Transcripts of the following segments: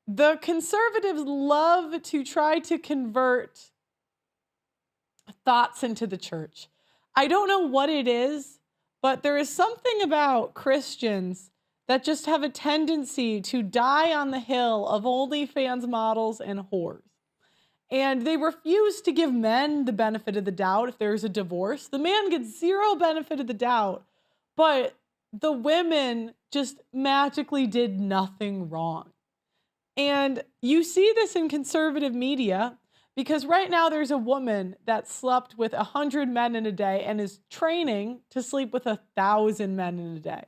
the conservatives love to try to convert thoughts into the church. I don't know what it is, but there is something about Christians that just have a tendency to die on the hill of OnlyFans models and whores. And they refuse to give men the benefit of the doubt if there's a divorce. The man gets zero benefit of the doubt, but the women just magically did nothing wrong. And you see this in conservative media because right now there's a woman that slept with 100 men in a day and is training to sleep with 1,000 men in a day.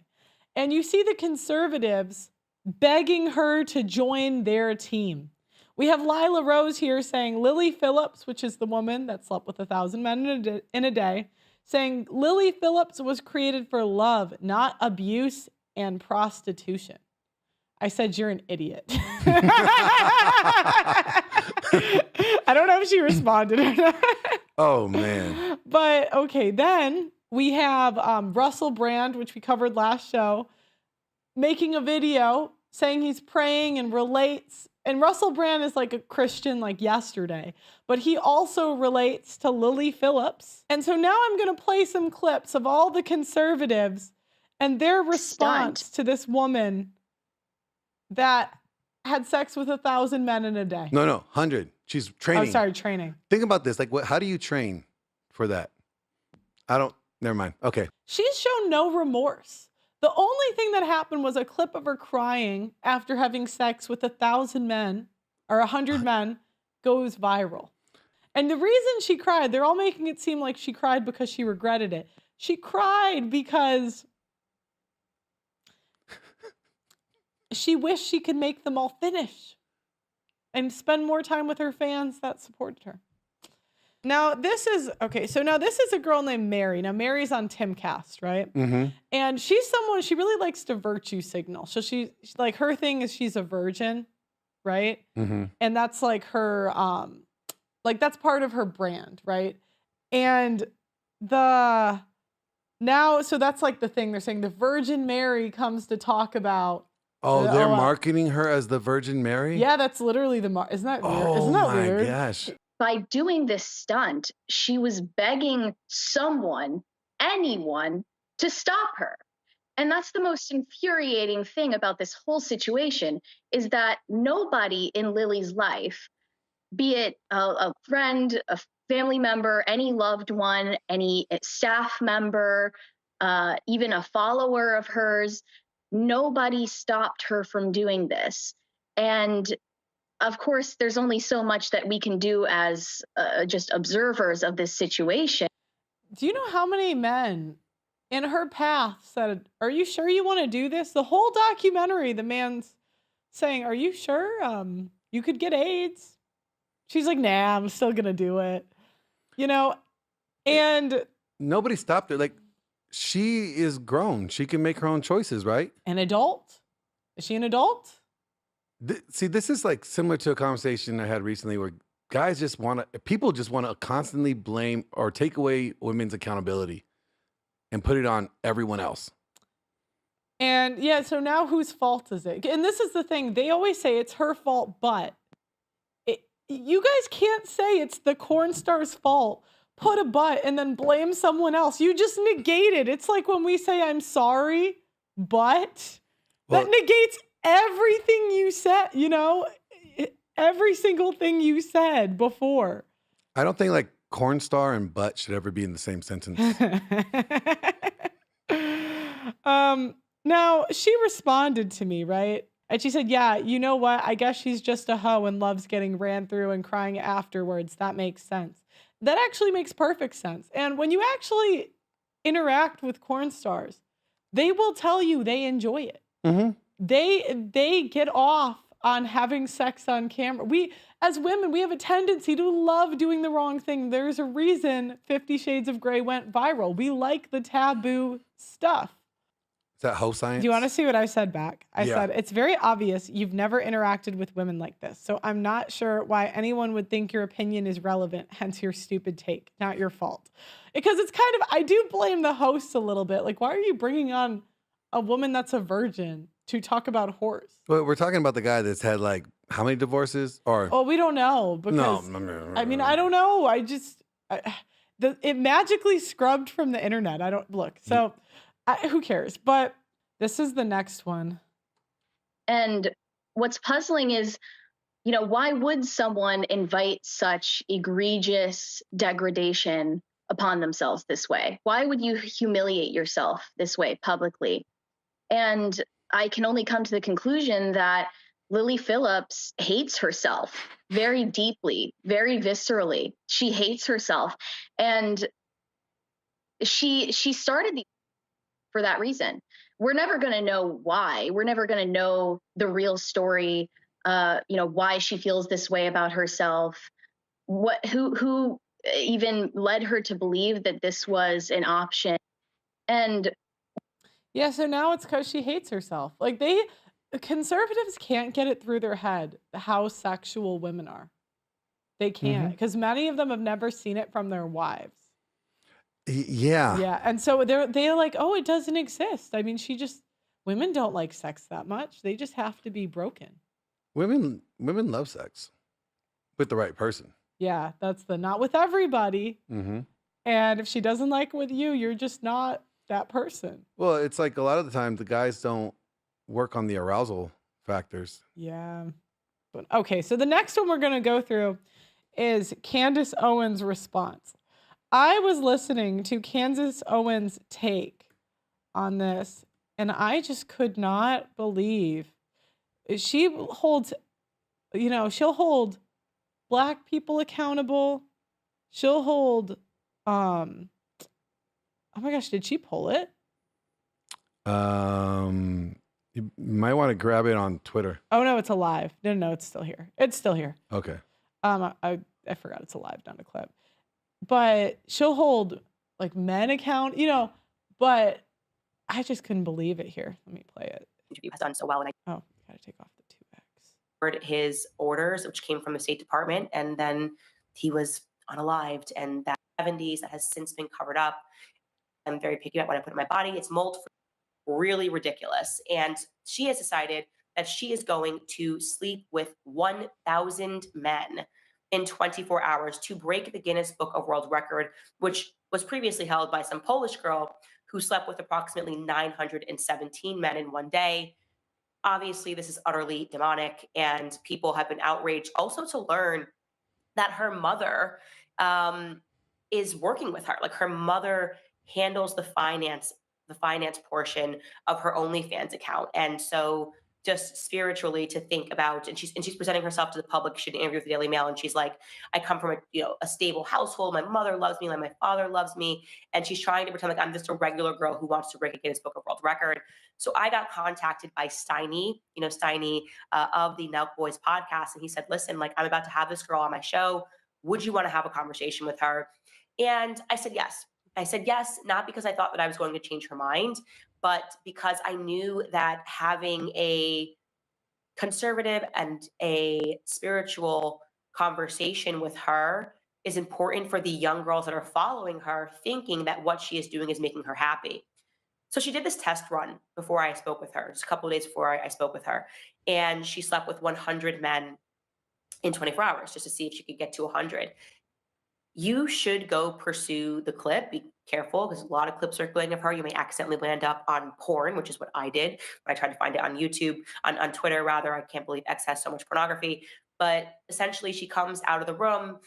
And you see the conservatives begging her to join their team. We have Lila Rose here saying Lily Phillips, which is the woman that slept with 1,000 men in a day, saying Lily Phillips was created for love, not abuse and prostitution. I said, you're an idiot. I don't know if she responded or not. Oh, man. But okay, then we have Russell Brand, which we covered last show, making a video saying he's praying and relates. And Russell Brand is like a Christian like yesterday, but he also relates to Lily Phillips. And so now I'm going to play some clips of all the conservatives and their response to this woman that had sex with 1,000 men in a day. No, 100. She's training. Oh, sorry, training. Think about this. Like, how do you train for that? Never mind. Okay. She's shown no remorse. The only thing that happened was a clip of her crying after having sex with 1,000 men or 100 men goes viral. And the reason she cried, they're all making it seem like she cried because she regretted it. She cried because she wished she could make them all finish and spend more time with her fans that supported her. Now, this is a girl named Mary. Now, Mary's on Timcast, right? Mm-hmm. And she's someone, she really likes to virtue signal. So she's like, her thing is she's a virgin, right? Mm-hmm. And that's like her, that's part of her brand, right? And so that's like the thing. They're saying the Virgin Mary comes to talk about. Oh, they're marketing her as the Virgin Mary? Yeah, that's literally isn't that weird? Oh, Isn't that my weird? gosh. By doing this stunt, she was begging anyone, to stop her. And that's the most infuriating thing about this whole situation is that nobody in Lily's life, be it a friend, a family member, any loved one, any staff member, even a follower of hers, nobody stopped her from doing this. And of course, there's only so much that we can do as just observers of this situation. Do you know how many men in her path said, are you sure you want to do this? The whole documentary, the man's saying, are you sure you could get AIDS? She's like, nah, I'm still going to do it. And nobody stopped her. Like, she is grown. She can make her own choices, right? An adult? Is she an adult? See, this is like similar to a conversation I had recently where people just want to constantly blame or take away women's accountability and put it on everyone else. And yeah, so now whose fault is it? And this is the thing. They always say it's her fault, but you guys can't say it's the corn star's fault. Put a but and then blame someone else. You just negate it. It's like when we say I'm sorry, but that negates everything you said, every single thing you said before. I don't think like corn star and butt should ever be in the same sentence. Now she responded to me, right? And she said, yeah, you know what? I guess she's just a hoe and loves getting ran through and crying afterwards. That makes sense. That actually makes perfect sense. And when you actually interact with corn stars, they will tell you they enjoy it. Mm-hmm. They get off on having sex on camera. We, as women, we have a tendency to love doing the wrong thing. There's a reason 50 Shades of Grey went viral. We like the taboo stuff. Is that hoe science? Do you want to see what I said back? I said, it's very obvious you've never interacted with women like this. So I'm not sure why anyone would think your opinion is relevant, hence your stupid take. Not your fault. Because it's kind of, I do blame the host a little bit. Like, why are you bringing on a woman that's a virgin to talk about whores? Well, we're talking about the guy that's had like How many divorces? Or Oh, we don't know because I mean, I don't know. It magically scrubbed from the internet. I don't look. So who cares? But this is the next one. And what's puzzling is, you know, why would someone invite such egregious degradation upon themselves this way? Why would you humiliate yourself this way publicly? And I can only come to the conclusion that Lily Phillips hates herself very deeply, very viscerally. She hates herself. And she started for that reason. We're never going to know why. We're never going to know the real story, you know, why she feels this way about herself. Who even led her to believe that this was an option. And yeah, so now it's because she hates herself. Like conservatives can't get it through their head how sexual women are. They can't because many of them have never seen it from their wives. Yeah. Yeah, and so they're like, oh, it doesn't exist. I mean, women don't like sex that much. They just have to be broken. Women love sex with the right person. Yeah, that's not with everybody. Mm-hmm. And if she doesn't like with you, you're just not that person. Well, it's like a lot of the time the guys don't work on the arousal factors. Yeah. But okay, so the next one we're going to go through is Candace Owens' response. I was listening to Candace Owens' take on this, and I just could not believe she holds, you know, she'll hold Black people accountable. She'll hold, oh my gosh, did she pull it? You might want to grab it on Twitter. Oh no, it's alive. No, it's still here. It's still here. Okay. I forgot it's alive, not a clip. But she'll hold like men account, you know, but I just couldn't believe it here. Let me play it. Interview has done so well, and I Gotta take off the 2x. heard his orders, which came from the State Department, and then he was unalived, and that 70s that has since been covered up. I'm very picky about what I put in my body. It's mold free, really ridiculous. And she has decided that she is going to sleep with 1,000 men in 24 hours to break the Guinness Book of World Record, which was previously held by some Polish girl who slept with approximately 917 men in one day. Obviously, this is utterly demonic, and people have been outraged also to learn that her mother is working with her. Like, her mother handles the finance portion of her OnlyFans account. And so just spiritually to think about, and she's presenting herself to the public. She did an interview with the Daily Mail, and she's like, I come from a stable household. My mother loves me, like my father loves me. And she's trying to pretend like I'm just a regular girl who wants to break a Guinness Book of World Record. So I got contacted by Steiny, of the Nelk Boys podcast. And he said, listen, like, I'm about to have this girl on my show. Would you want to have a conversation with her? And I said, yes. I said yes, not because I thought that I was going to change her mind, but because I knew that having a conservative and a spiritual conversation with her is important for the young girls that are following her, thinking that what she is doing is making her happy. So she did this test run before I spoke with her, just a couple of days before I spoke with her. And she slept with 100 men in 24 hours just to see if she could get to 100. You should go pursue the clip. Be careful, because a lot of clips circulating of her. You may accidentally land up on porn, which is what I did when I tried to find it on YouTube, on Twitter rather. I can't believe X has so much pornography. But essentially, she comes out of the room.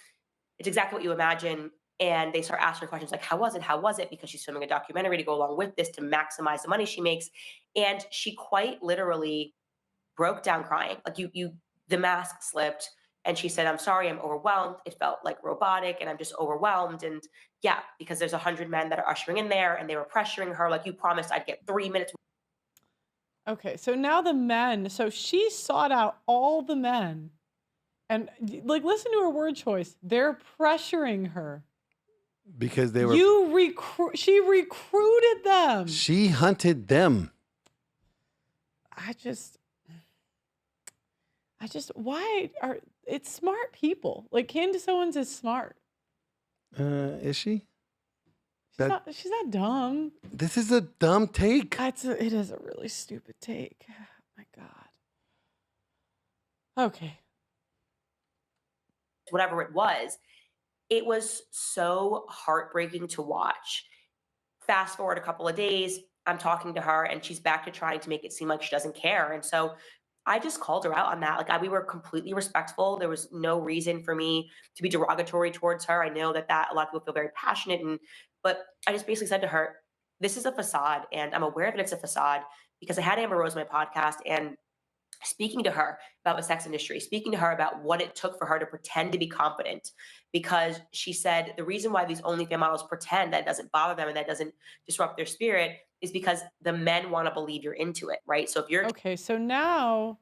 It's exactly what you imagine. And they start asking her questions like, how was it? How was it? Because she's filming a documentary to go along with this to maximize the money she makes. And she quite literally broke down crying. Like, the mask slipped. And she said, I'm sorry, I'm overwhelmed. It felt like robotic, and I'm just overwhelmed. And yeah, because there's 100 men that are ushering in there, and they were pressuring her, like, you promised I'd get 3 minutes. Okay, so now the men, so she sought out all the men, and like, listen to her word choice. They're pressuring her. Because they were... She recruited them. She hunted them. It's smart people. Like, Candace Owens is smart. Is she? She's not dumb. This is a dumb take. It is a really stupid take. Oh my God. Okay. whatever it was so heartbreaking to watch. Fast forward a couple of days, I'm talking to her and she's back to trying to make it seem like she doesn't care. And so I just called her out on that. Like we were completely respectful. There was no reason for me to be derogatory towards her. I know that a lot of people feel very passionate, but I just basically said to her, "This is a facade, and I'm aware that it's a facade because I had Amber Rose on my podcast and speaking to her about the sex industry, speaking to her about what it took for her to pretend to be competent, because she said the reason why these OnlyFans models pretend that doesn't bother them and that doesn't disrupt their spirit is because the men want to believe you're into it, right? So if you're Okay, so now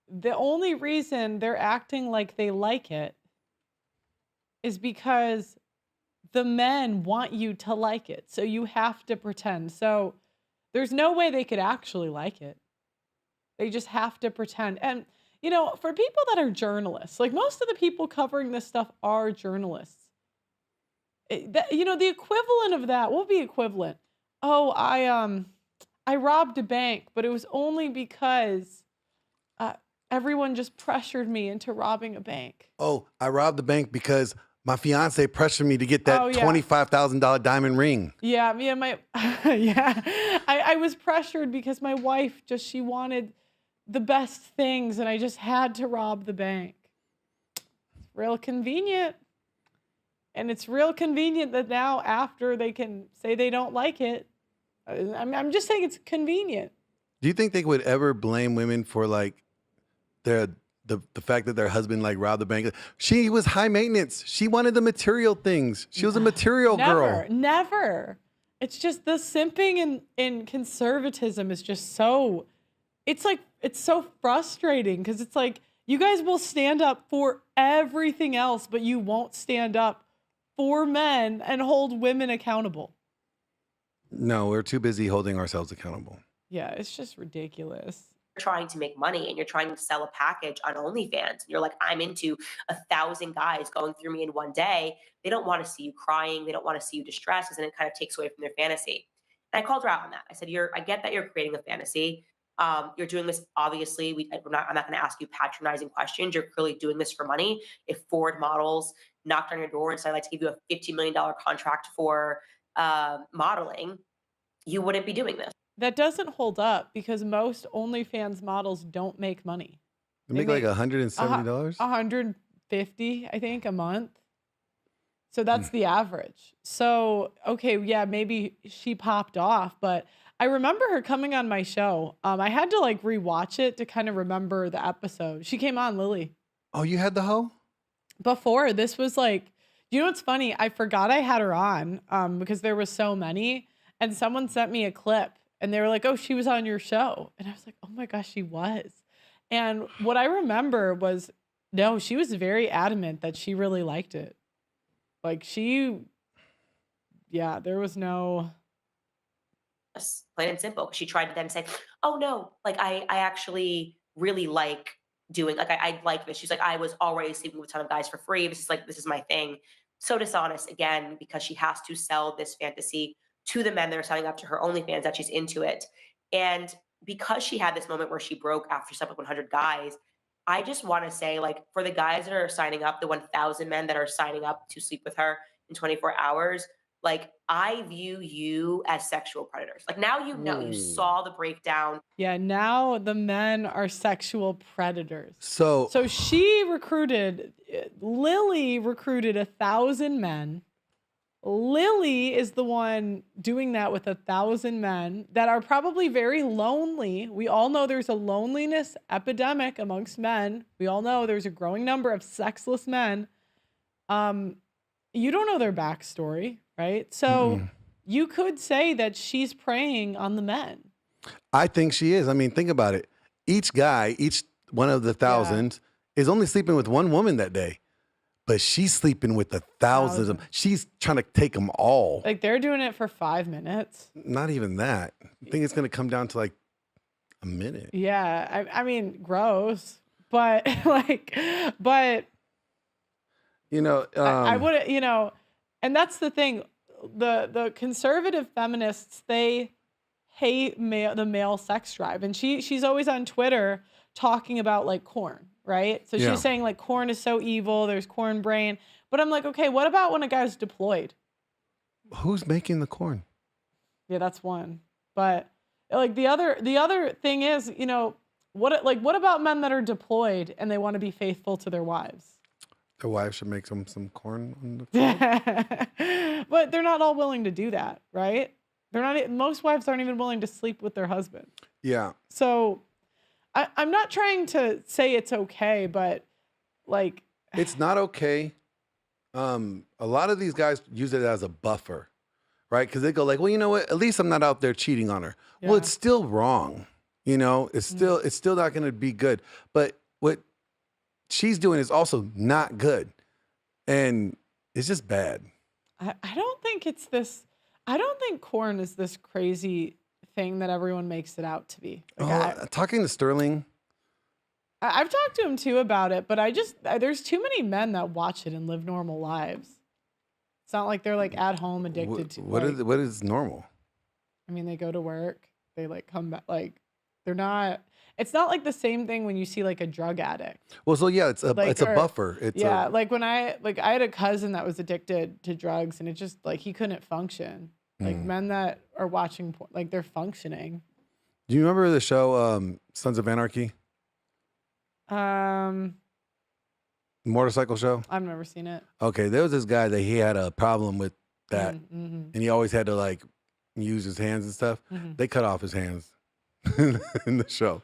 the only reason they're acting like they like it is because the men want you to like it. So you have to pretend. So there's no way they could actually like it. They just have to pretend. And, you know, for people that are journalists, like most of the people covering this stuff are journalists. You know, the equivalent of that, what would be equivalent? Oh, I robbed a bank, but it was only because everyone just pressured me into robbing a bank. Oh, I robbed the bank because my fiance pressured me to get that $25,000 diamond ring. Yeah, me and my, I was pressured because my wife she wanted the best things and I just had to rob the bank. It's real convenient. And it's real convenient that now after they can say they don't like it, I'm just saying it's convenient. Do you think they would ever blame women for like the fact that their husband like robbed the bank? She was high maintenance. She wanted the material things. She was a material girl. Never. It's just the simping and conservatism is just so, it's so frustrating because it's like you guys will stand up for everything else, but you won't stand up for men and hold women accountable. No, we're too busy holding ourselves accountable. Yeah, it's just ridiculous. Trying to make money and you're trying to sell a package on OnlyFans, and you're like, I'm into 1,000 guys going through me in one day. They don't want to see you crying. They don't want to see you distressed, and it kind of takes away from their fantasy. And I called her out on that. I said, I get that you're creating a fantasy. You're doing this, obviously, I'm not going to ask you patronizing questions. You're clearly doing this for money. If Ford models knocked on your door and said, I'd like to give you a $50 million contract for modeling, you wouldn't be doing this. That doesn't hold up because most OnlyFans models don't make money. They make like $170? $150, I think, a month. So that's the average. So, okay, yeah, maybe she popped off, but I remember her coming on my show. I had to like rewatch it to kind of remember the episode. She came on, Lily. Oh, you had the hoe? Before, this was like, you know what's funny? I forgot I had her on because there was so many, and someone sent me a clip. And they were like, oh, she was on your show. And I was like, oh my gosh, she was. And what I remember was, no, she was very adamant that she really liked it. Like there was no. Plain and simple. She tried to then say, oh no, like I actually really like doing, like I like this. She's like, I was already sleeping with a ton of guys for free. This is my thing. So dishonest again, because she has to sell this fantasy to the men that are signing up to her OnlyFans that she's into it. And because she had this moment where she broke after she slept with 100 guys, I just want to say, like, for the guys that are signing up, the 1,000 men that are signing up to sleep with her in 24 hours, like, I view you as sexual predators. Like, now you know, you saw the breakdown. Yeah, now the men are sexual predators. So Lily recruited 1,000 men. Lily is the one doing that with 1,000 men that are probably very lonely. We all know there's a loneliness epidemic amongst men. We all know there's a growing number of sexless men. You don't know their backstory, right? So you could say that she's preying on the men. I think she is. I mean, think about it. Each guy, each one of the thousands is only sleeping with one woman that day. But she's sleeping with 1,000 of them. She's trying to take them all. Like they're doing it for 5 minutes. Not even that. I think it's going to come down to like a minute. Yeah. I mean, gross. But you know, I would, you know, and that's the thing. The conservative feminists, they hate the male sex drive. And she's always on Twitter talking about like corn. right? So Yeah. she's saying like corn is so evil, there's corn brain. But I'm like, okay, what about when a guy's deployed? Who's making the corn? Yeah, that's one. But like the other thing is, you know, what about men that are deployed and they want to be faithful to their wives? Their wife should make some corn on the field. But they're not all willing to do that, right? They're not. Most wives aren't even willing to sleep with their husband. Yeah. So I'm not trying to say it's okay, but like It's not okay. A lot of these guys use it as a buffer, right? Because they go like, well, you know what? At least I'm not out there cheating on her. Well, Yeah. it's still wrong. You know, it's still not going to be good. But what she's doing is also not good, and it's just bad. I don't think it's this. I don't think corn is this crazy thing that everyone makes it out to be. Like Talking to Sterling. I've talked to him too about it, but there's too many men that watch it and live normal lives. It's not like they're like at home addicted to What is normal? I mean, they go to work, they like come back, like they're not. It's not like the same thing when you see like a drug addict. Well, so yeah, it's a Like, it's a or- buffer. It's Yeah, like when I had a cousin that was addicted to drugs, and it just like he couldn't function. Like men that are watching porn, like they're functioning. Do you remember the show Sons of Anarchy? Motorcycle show? I've never seen it. Okay, there was this guy that he had a problem with that, Mm-hmm. and he always had to like use his hands and stuff. Mhm. They cut off his hands in the show.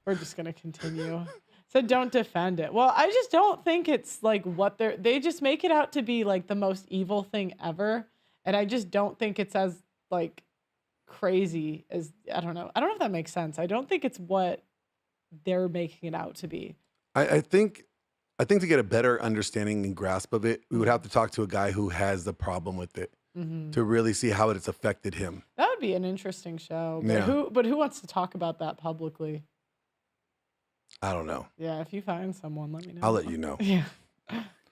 We're just gonna continue. So don't defend it. Well, I just don't think it's like what they just make it out to be like the most evil thing ever, and I just don't think it's as like crazy as I don't know if that makes sense. I don't think it's what they're making it out to be. I think to get a better understanding and grasp of it, we would have to talk to a guy who has the problem with it to really see how it's affected him. That would be an interesting show. But Yeah. who wants to talk about that publicly? I don't know. Yeah, if you find someone, let me know. I'll let you know. Yeah.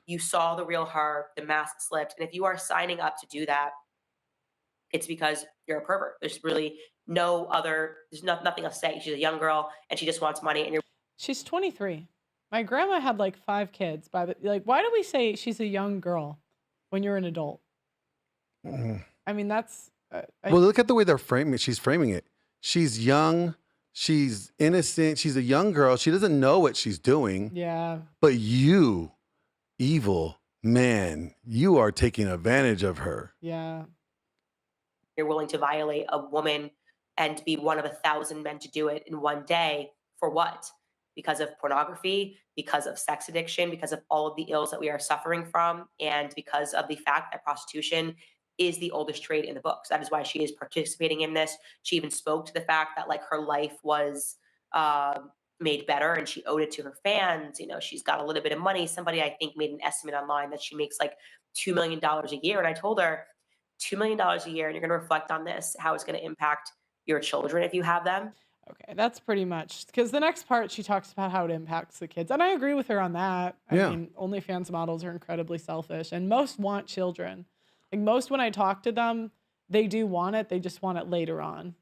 You saw the real her, the mask slipped. And if you are signing up to do that, it's because you're a pervert. There's really there's nothing else to say. She's a young girl and she just wants money and you're She's 23. My grandma had like 5 kids. Why do we say she's a young girl when you're an adult? I mean, that's. Well, look at the way they're framing it. She's framing it. She's young. She's innocent. She's a young girl. She doesn't know what she's doing. Yeah. But you, evil man, you are taking advantage of her. Yeah. you're willing to violate a woman and be one of 1,000 men to do it in one day for what? Because of pornography, because of sex addiction, because of all of the ills that we are suffering from, and because of the fact that prostitution is the oldest trade in the books. That is why she is participating in this. She even spoke to the fact that like her life was made better and she owed it to her fans. You know, she's got a little bit of money. Somebody I think made an estimate online that she makes like $2 million a year. And I told her $2 million a year, and you're going to reflect on this, how it's going to impact your children if you have them. Okay, that's pretty much because the next part she talks about how it impacts the kids, and I agree with her on that. I mean, OnlyFans models are incredibly selfish, and most want children. Like most, when I talk to them, they do want it. They just want it later on.